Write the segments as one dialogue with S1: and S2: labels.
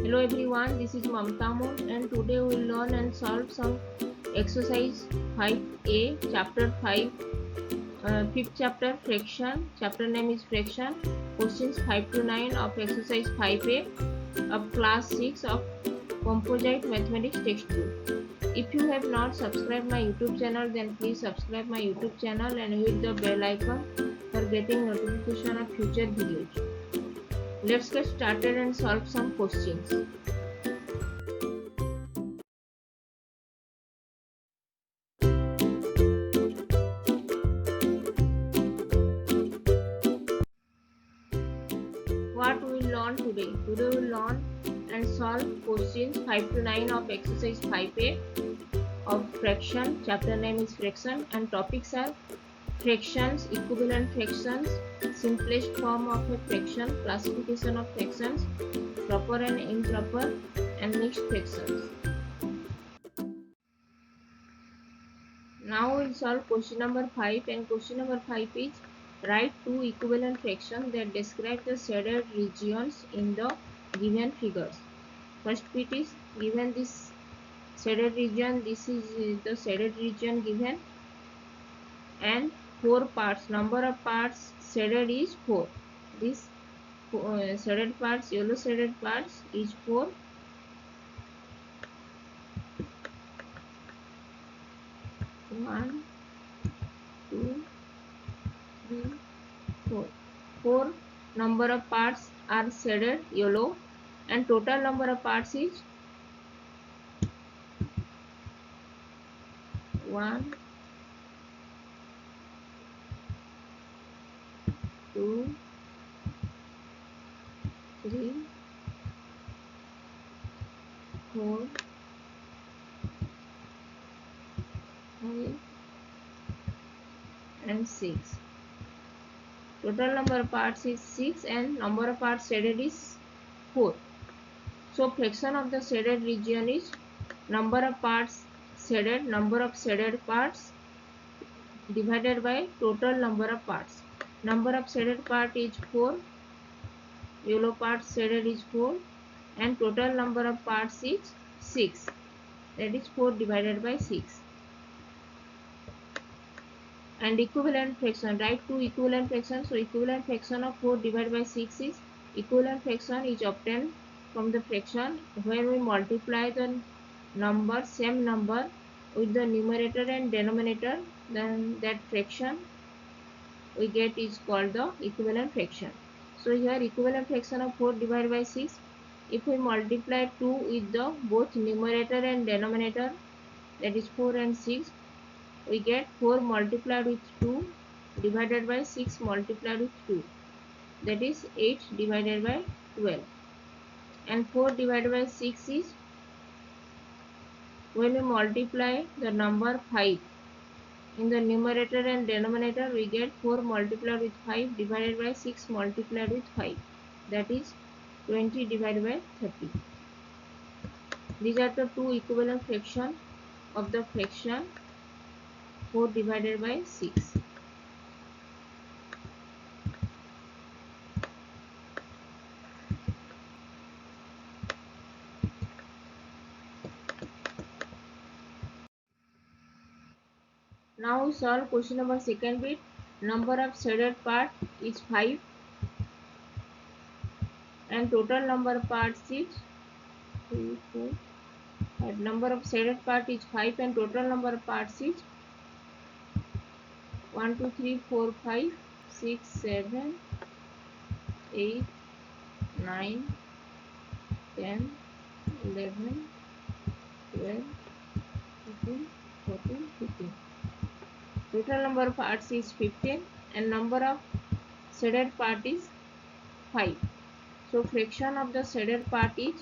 S1: Hello everyone, this is Mamta Moon and today we will learn and solve some exercise 5a, chapter 5, 5th chapter fraction. Chapter name is fraction. Questions 5 to 9 of exercise 5a of class 6 of Composite Mathematics textbook. If you have not subscribed my YouTube channel, then please subscribe my YouTube channel and hit the bell icon for getting notification of future videos. Let's get started and solve some questions. What we will learn today? Today we will learn and solve questions 5 to 9 of exercise 5a of fraction. Chapter name is fraction and topics are fractions, equivalent fractions, simplest form of a fraction, classification of fractions, proper and improper, and mixed fractions. Now we will solve question number 5, and question number 5 is write two equivalent fractions that describe the shaded regions in the given figures. First bit is given this shaded region, this is the shaded region given, and 4 parts, number of parts shaded is 4. This shaded parts, yellow shaded parts is 4. One, 2, 3, 4. 4 number of parts are shaded yellow and total number of parts is 1, 2, 3, 4, 5 and 6. Total number of parts is 6 and number of parts shaded is 4. So fraction of the shaded region is number of parts shaded, number of shaded parts divided by total number of parts. Number of shaded part is 4, yellow part shaded is 4 and total number of parts is 6, that is 4 divided by 6. And equivalent fraction, write two equivalent fractions. So equivalent fraction of 4 divided by 6 is equivalent fraction is obtained from the fraction when we multiply the number, same number with the numerator and denominator, then that fraction we get is called the equivalent fraction. So here equivalent fraction of 4 divided by 6, if we multiply 2 with the both numerator and denominator, that is 4 and 6, we get 4 multiplied with 2 divided by 6 multiplied with 2, that is 8 divided by 12, and 4 divided by 6 is when we multiply the number 5 in the numerator and denominator, we get 4 multiplied with 5 divided by 6 multiplied with 5, that is 20 divided by 30. These are the two equivalent fractions of the fraction 4 divided by 6. Now we solve question number second bit. Number of shaded part is 5 and total number of parts is 3, 4. And number of shaded part is 5 and total number of parts is 1, 2, 3, 4, 5, 6, 7, 8, 9, 10, 11, 12, 13, 14, 15. Total number of parts is 15 and number of shaded part is 5. So fraction of the shaded part is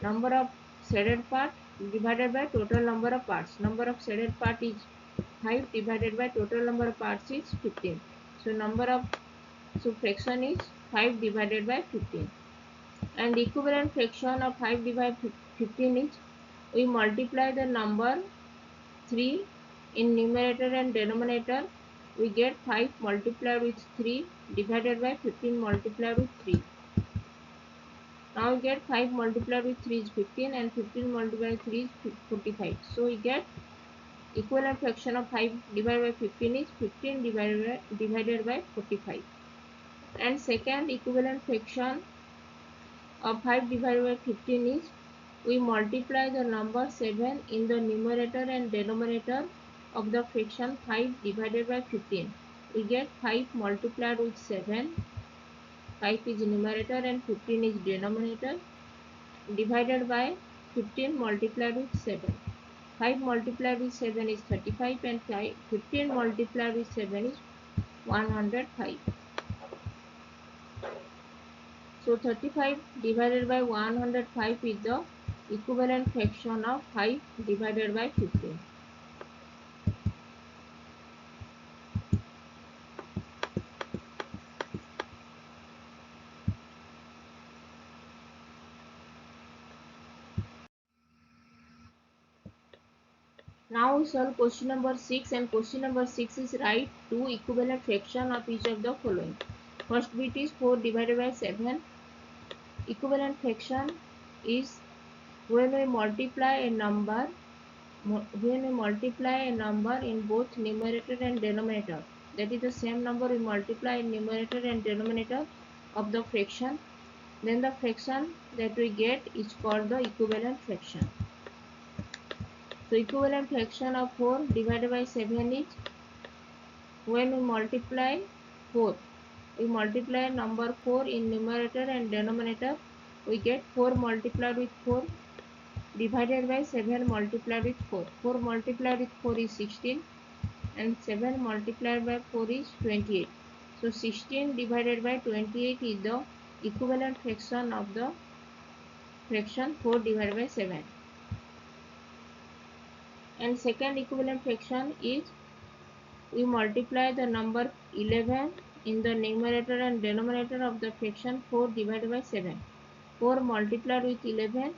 S1: number of shaded part divided by total number of parts. Number of shaded part is 5 divided by total number of parts is 15. So fraction is 5 divided by 15. And equivalent fraction of 5 divided by 15 is we multiply the number 3 in numerator and denominator, we get 5 multiplied with 3 divided by 15 multiplied with 3. Now we get 5 multiplied with 3 is 15 and 15 multiplied with 3 is 45. So we get equivalent fraction of 5 divided by 15 is 15 divided by 45. And second equivalent fraction of 5 divided by 15 is we multiply the number 7 in the numerator and denominator of the fraction 5 divided by 15. We get 5 multiplied with 7. 5 is numerator and 15 is denominator, divided by 15 multiplied with 7. 5 multiplied with 7 is 35 and 15 multiplied with 7 is 105. So 35 divided by 105 is the equivalent fraction of 5 divided by 15. Now we solve question number 6, and question number 6 is write two equivalent fraction of each of the following. First bit is 4 divided by 7. Equivalent fraction is when we multiply a number in both numerator and denominator, that is the same number we multiply in numerator and denominator of the fraction, then the fraction that we get is called the equivalent fraction. So equivalent fraction of 4 divided by 7 is when we multiply 4. We multiply number 4 in numerator and denominator, we get 4 multiplied with 4 divided by 7 multiplied with 4. 4 multiplied with 4 is 16 and 7 multiplied by 4 is 28. So 16 divided by 28 is the equivalent fraction of the fraction 4 divided by 7. And second equivalent fraction is we multiply the number 11 in the numerator and denominator of the fraction 4 divided by 7. 4 multiplied with 11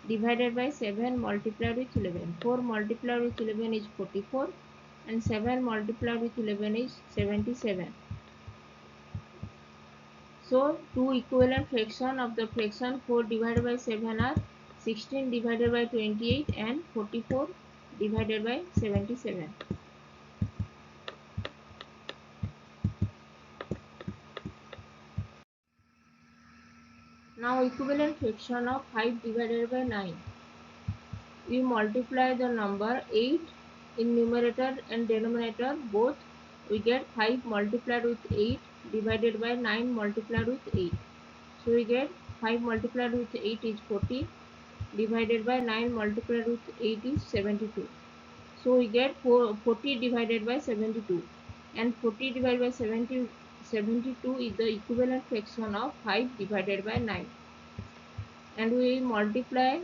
S1: divided by 7 multiplied with 11. 4 multiplied with 11 is 44 and 7 multiplied with 11 is 77. So two equivalent fraction of the fraction 4 divided by 7 are 16 divided by 28 and 44 divided by 77. Now equivalent fraction of 5 divided by 9. We multiply the number 8 in numerator and denominator both. We get 5 multiplied with 8 divided by 9 multiplied with 8. So we get 5 multiplied with 8 is 40 divided by 9 multiplied with 8 is 72. So we get 40 divided by 72, and 40 divided by 72 is the equivalent fraction of 5 divided by 9. And we multiply,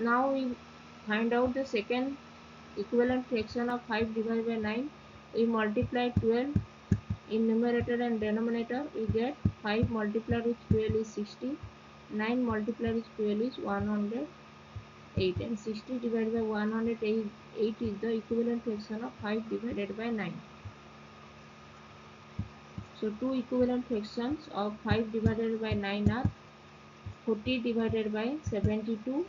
S1: now we find out the second equivalent fraction of 5 divided by 9. We multiply 12 in numerator and denominator, we get 5 multiplied with 12 is 60, 9 multiplied with 12 is 108, and 60 divided by 108 is the equivalent fraction of 5 divided by 9. So two equivalent fractions of 5 divided by 9 are 40 divided by 72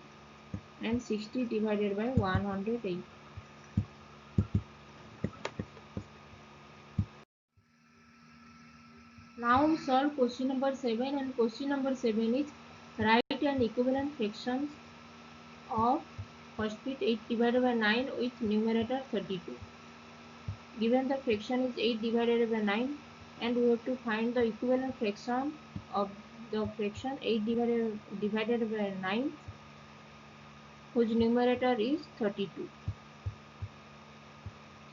S1: and 60 divided by 108. Now we solve question number 7, and question number 7 is write an equivalent fractions of first bit 8 divided by 9 with numerator 32. Given the fraction is 8 divided by 9 and we have to find the equivalent fraction of the fraction 8 divided by 9 whose numerator is 32.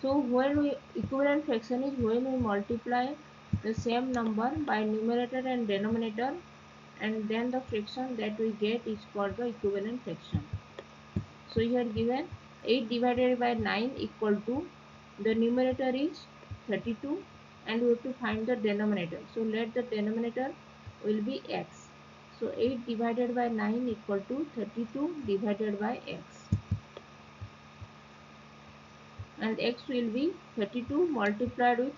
S1: So when we equivalent fraction is when we multiply the same number by numerator and denominator, and then the fraction that we get is called the equivalent fraction. So here given 8 divided by 9 equal to, the numerator is 32 and we have to find the denominator. So let the denominator will be x. So 8 divided by 9 equal to 32 divided by x. And x will be 32 multiplied with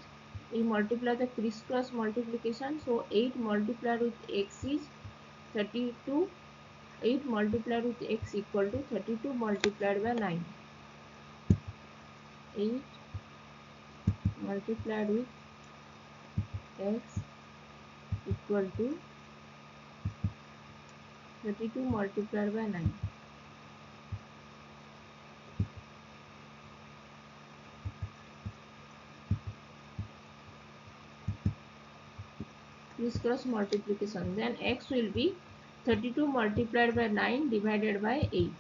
S1: we multiply the crisscross multiplication. So 8 multiplied with x is 32. 8 multiplied with x equal to 32 multiplied by 9. 8 multiplied with x equal to 32 multiplied by 9. Crisscross multiplication. Then x will be 32 multiplied by 9 divided by 8.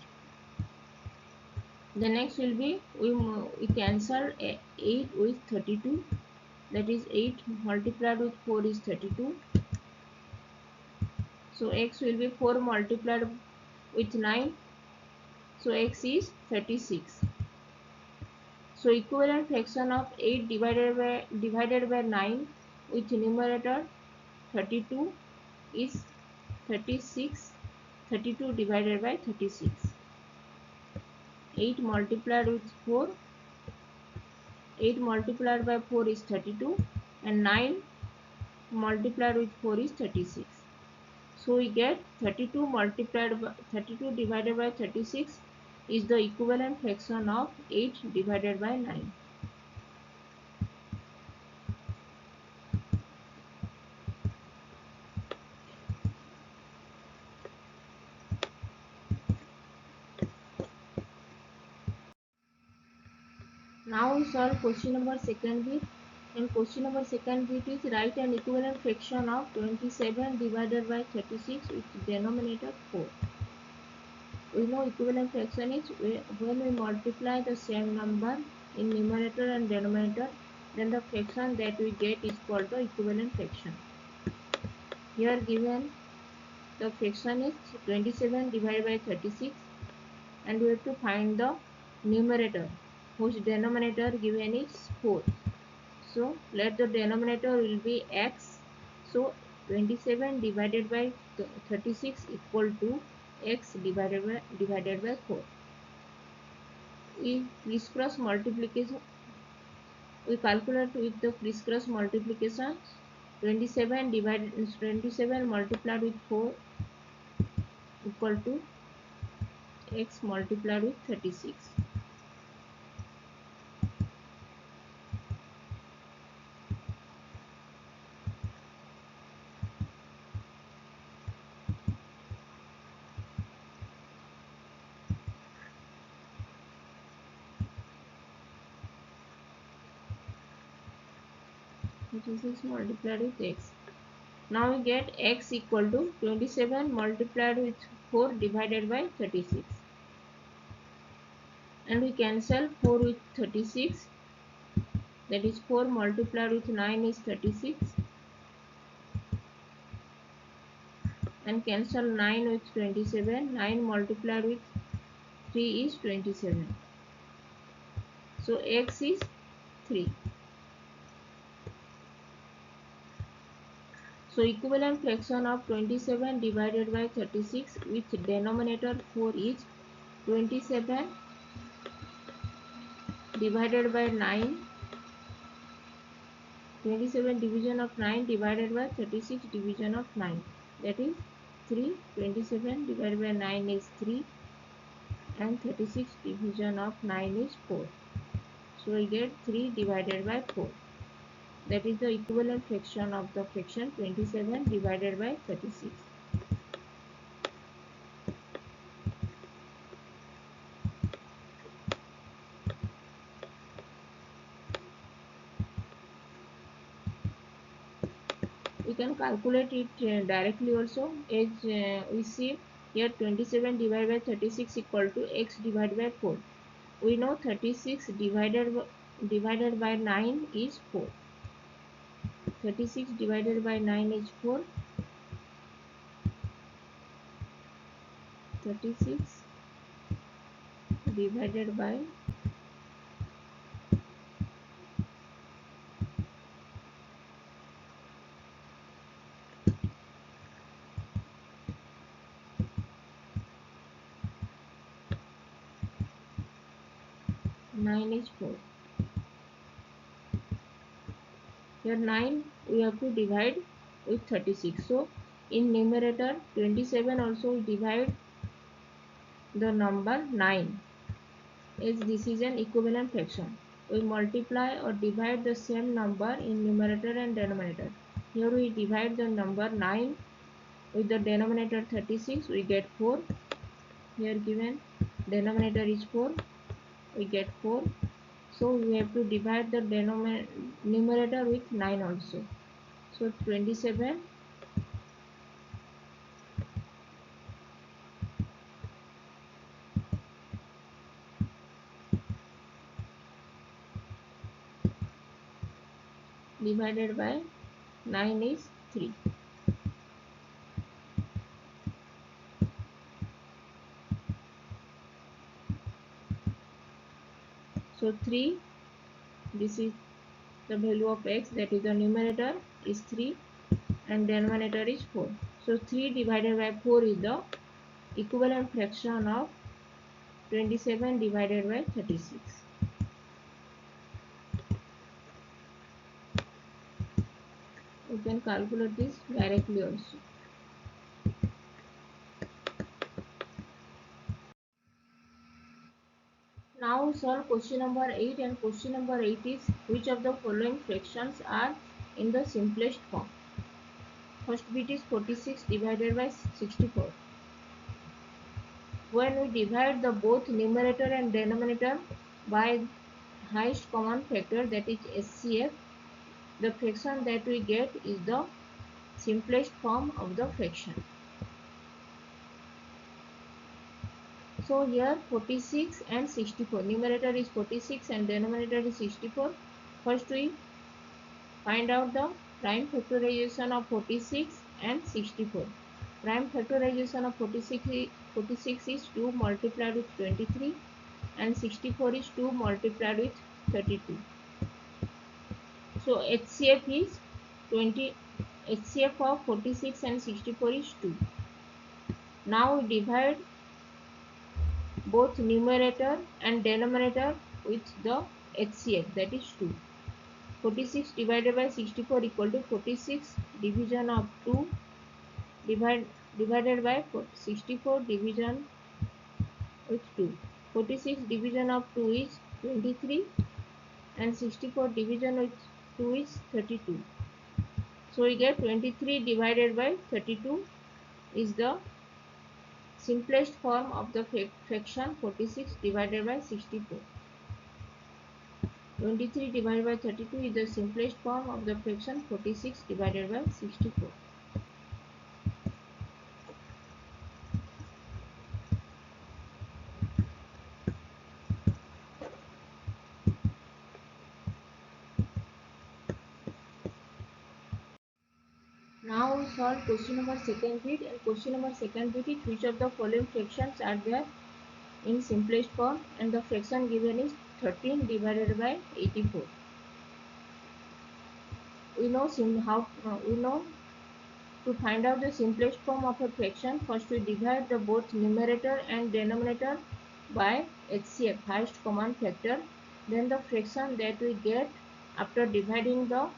S1: The next will be we cancel 8 with 32, that is 8 multiplied with 4 is 32. So x will be 4 multiplied with 9, so x is 36. So equivalent fraction of 8 divided by 9 with numerator 32 is 36. 32 divided by 36. 8 multiplied with 4, 8 multiplied by 4 is 32, and 9 multiplied with 4 is 36. So we get 32 divided by 36 is the equivalent fraction of 8 divided by 9. Now we solve question number second bit. And question number second bit is write an equivalent fraction of 27 divided by 36 with denominator 4. We know equivalent fraction is when we multiply the same number in numerator and denominator, then the fraction that we get is called the equivalent fraction. Here given the fraction is 27 divided by 36, and we have to find the numerator whose denominator given is 4. So let the denominator will be x. So 27 divided by 36 equal to x divided by 4. We crisscross multiplication. We calculate with the crisscross multiplication. 27 multiplied with 4 equal to x multiplied with 36. Which is x multiplied with x. Now we get x equal to 27 multiplied with 4 divided by 36. And we cancel 4 with 36. That is 4 multiplied with 9 is 36. And cancel 9 with 27. 9 multiplied with 3 is 27. So x is 3. So equivalent fraction of 27 divided by 36 with denominator 4 is 27 divided by 9. 27 division of 9 divided by 36 division of 9. That is 3. 27 divided by 9 is 3. And 36 division of 9 is 4. So we get 3 divided by 4. That is the equivalent fraction of the fraction 27 divided by 36. We can calculate it directly also, as we see here 27 divided by 36 equal to x divided by 4. We know 36 divided by 9 is 4. 36 divided by 9 is 4. 36 divided by 9 is 4. Here 9 we have to divide with 36. So in numerator 27 also we divide the number 9, as this is an equivalent fraction. We multiply or divide the same number in numerator and denominator. Here we divide the number 9 with the denominator 36, we get 4. Here given denominator is 4, we get 4. So we have to divide the numerator with 9 also. So 27 divided by 9 is 3. So 3, this is the value of x, that is the numerator is 3 and denominator is 4. So 3 divided by 4 is the equivalent fraction of 27 divided by 36. You can calculate this directly also. Now solve question number 8, and question number 8 is which of the following fractions are in the simplest form. First bit is 46 divided by 64. When we divide the both numerator and denominator by highest common factor, that is HCF, the fraction that we get is the simplest form of the fraction. So here 46 and 64, numerator is 46 and denominator is 64. First we find out the prime factorization of 46 and 64. Prime factorization of 46 is 2 multiplied with 23 and 64 is 2 multiplied with 32. So HCF is 20. HCF of 46 and 64 is 2. Now we divide both numerator and denominator with the HCF, that is 2. 46 divided by 64 equal to 46 division of 2 divided by 64 division with 2. 46 division of 2 is 23 and 64 division with 2 is 32. So we get 23 divided by 32 is the simplest form of the fraction 46 divided by 64. 23 divided by 32 is the simplest form of the fraction 46 divided by 64. Now we solve question number second bit, and question number second bit is which of the following fractions are there in simplest form, and the fraction given is 13 divided by 84. We know to find out the simplest form of a fraction. First we divide the both numerator and denominator by HCF, highest common factor. Then the fraction that we get after dividing the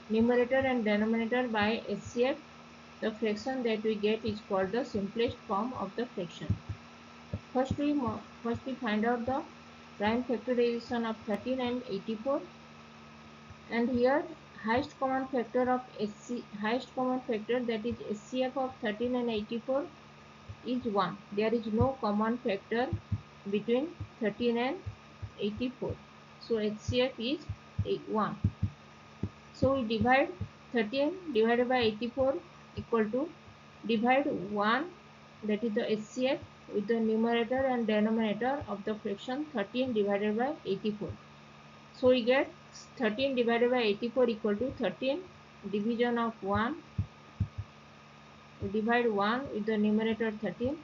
S1: numerator and denominator by HCF, the fraction that we get is called the simplest form of the fraction. First we find out the prime factorization of 13 and 84, and here highest common factor of highest common factor, that is HCF of 13 and 84 is 1. There is no common factor between 13 and 84. So HCF is 1. So we divide 13 divided by 84 equal to divide 1, that is the HCF, with the numerator and denominator of the fraction 13 divided by 84. So we get 13 divided by 84 equal to 13 division of 1. We divide 1 with the numerator 13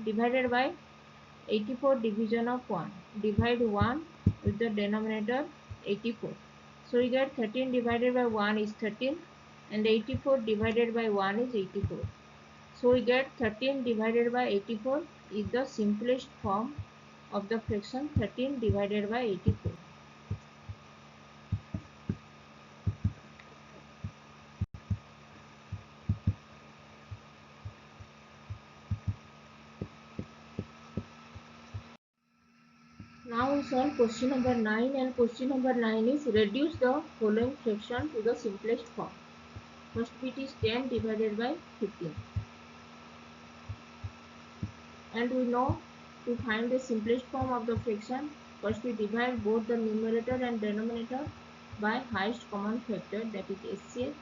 S1: divided by 84 division of 1. Divide 1 with the denominator 84. So we get 13 divided by 1 is 13 and 84 divided by 1 is 84. So we get 13 divided by 84 is the simplest form of the fraction 13 divided by 84. solve question number 9, and question number 9 is reduce the following fraction to the simplest form. First bit is 10 divided by 15. And we know to find the simplest form of the fraction, first we divide both the numerator and denominator by highest common factor, that is HCF.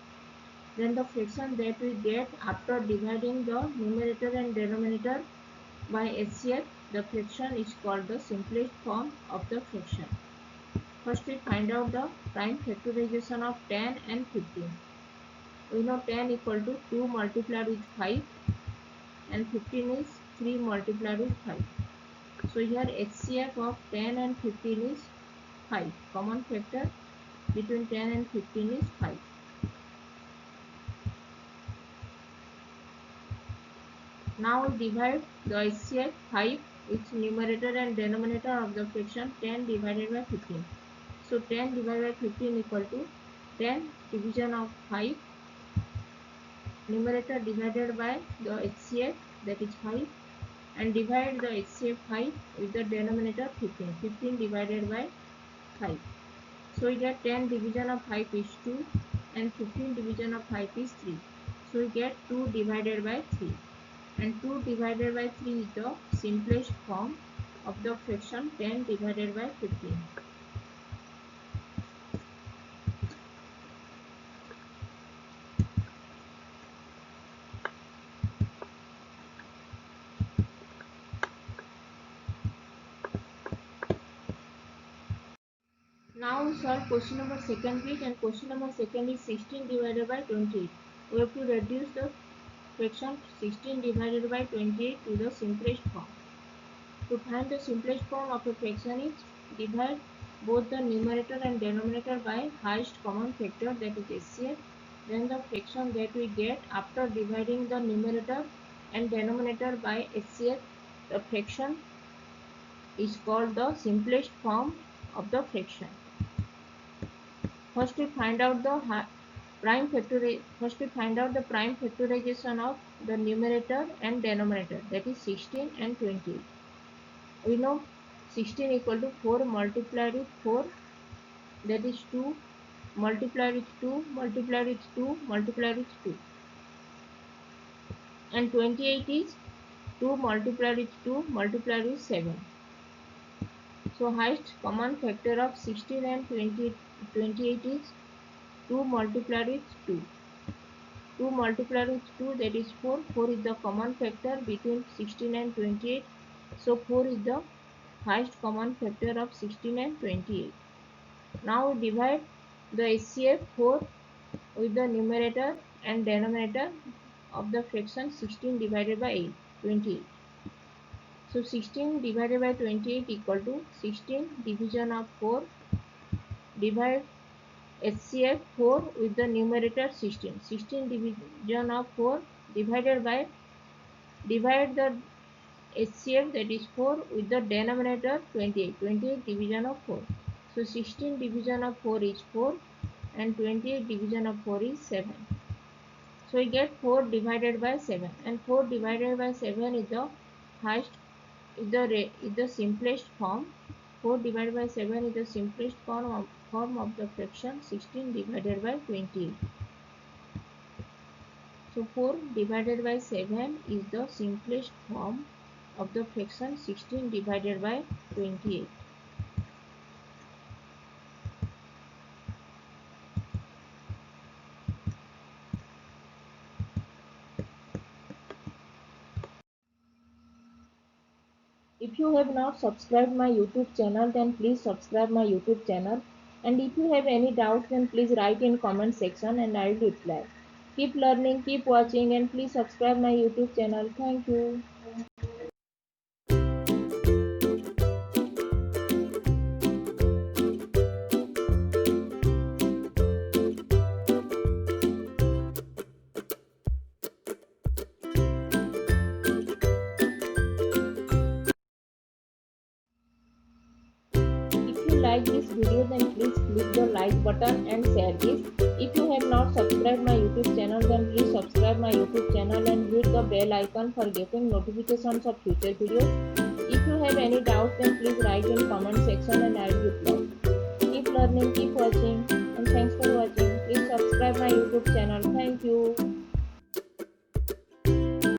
S1: Then the fraction that we get after dividing the numerator and denominator by HCF, the fraction is called the simplest form of the fraction. First we find out the prime factorization of 10 and 15. We know 10 equal to 2 multiplied with 5 and 15 is 3 multiplied with 5. So here HCF of 10 and 15 is 5. Common factor between 10 and 15 is 5. Now we divide the HCF 5 with numerator and denominator of the fraction 10 divided by 15. So 10 divided by 15 equal to 10 division of 5, numerator divided by the HCF, that is 5, and divide the HCF 5 with the denominator 15. 15 divided by 5. So we get 10 division of 5 is 2 and 15 division of 5 is 3. So we get 2 divided by 3. And 2 divided by 3 is the simplest form of the fraction 10 divided by 15. Now we solve question number second bit, and question number second is 16 divided by 28. We have to reduce the fraction 16 divided by 28 to the simplest form. To find the simplest form of a fraction is divide both the numerator and denominator by highest common factor, that is HCF. Then the fraction that we get after dividing the numerator and denominator by HCF, the fraction is called the simplest form of the fraction. First we find out the prime factorization of the numerator and denominator, that is 16 and 28. We know 16 equal to 4 multiplied with 4, that is 2 multiplied with 2 multiplied with 2 multiplied with 2, and 28 is 2 multiplied with 2 multiplied with 7. So highest common factor of 16 and 28 is 2 multiplied with 2. 2 multiplied with 2, that is 4. 4 is the common factor between 16 and 28. So 4 is the highest common factor of 16 and 28. Now we divide the HCF 4 with the numerator and denominator of the fraction 16 divided by 28. So 16 divided by 28 equal to 16 division of 4, divide HCF 4 with the numerator 16. 16 division of 4 divided by, divide the HCF, that is 4, with the denominator 28. 28 division of 4. So 16 division of 4 is 4 and 28 division of 4 is 7. So we get 4 divided by 7, and 4 divided by 7 is the highest, is the simplest form. 4 divided by 7 is the simplest form of the fraction 16 divided by 28. So 4 divided by 7 is the simplest form of the fraction 16 divided by 28. If you have not subscribed my YouTube channel, then please subscribe my YouTube channel. And if you have any doubts, then please write in comment section and I will reply. Keep learning, keep watching, and please subscribe my YouTube channel. Thank you. If you like this video, then please click the like button and share this. If you have not subscribed my YouTube channel, then please subscribe my YouTube channel and hit the bell icon for getting notifications of future videos. If you have any doubts, then please write in comment section and I will reply. Keep learning, keep watching, and thanks for watching. Please subscribe my YouTube channel. Thank you.